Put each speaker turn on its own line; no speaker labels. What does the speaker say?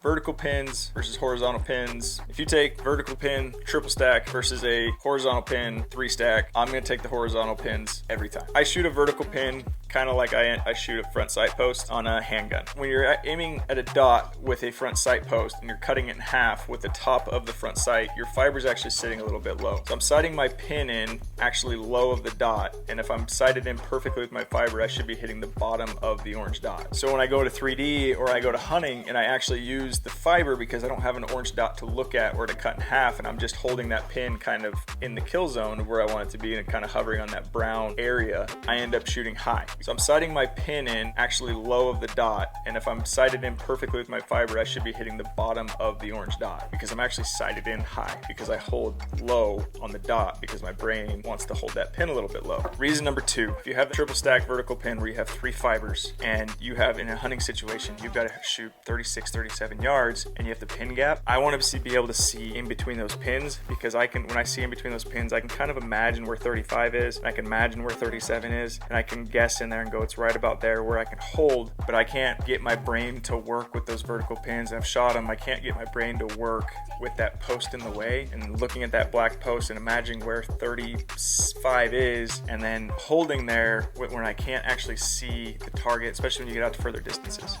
Vertical pins versus horizontal pins. If you take vertical pin triple stack versus a horizontal pin 3-stack, I'm gonna take the horizontal pins every time. I shoot a vertical pin kind of like I shoot a front sight post on a handgun. When you're aiming at a dot with a front sight post and you're cutting it in half with the top of the front sight, your fiber's actually sitting a little bit low. So I'm sighting my pin in actually low of the dot, and if I'm sighted in perfectly with my fiber, I should be hitting the bottom of the orange dot. So when I go to 3D or I go to hunting and I actually use the fiber because I don't have an orange dot to look at or to cut in half, and I'm just holding that pin kind of in the kill zone where I want it to be and kind of hovering on that brown area, I end up shooting high. So I'm sighting my pin in actually low of the dot, and if I'm sighted in perfectly with my fiber, I should be hitting the bottom of the orange dot because I'm actually sighted in high because I hold low on the dot because my brain wants to hold that pin a little bit low. Reason number 2, if you have the triple stack vertical pin where you have 3 fibers and you have in a hunting situation, you've got to shoot 36, 37 yards and you have the pin gap, I want to be able to see in between those pins because when I see in between those pins, I can kind of imagine where 35 is, and I can imagine where 37 is, and I can guess in there and go, it's right about there where I can hold, but I can't get my brain to work with those vertical pins. I've shot them, I can't get my brain to work with that post in the way and looking at that black post and imagining where 35 is and then holding there when I can't actually see the target, especially when you get out to further distances.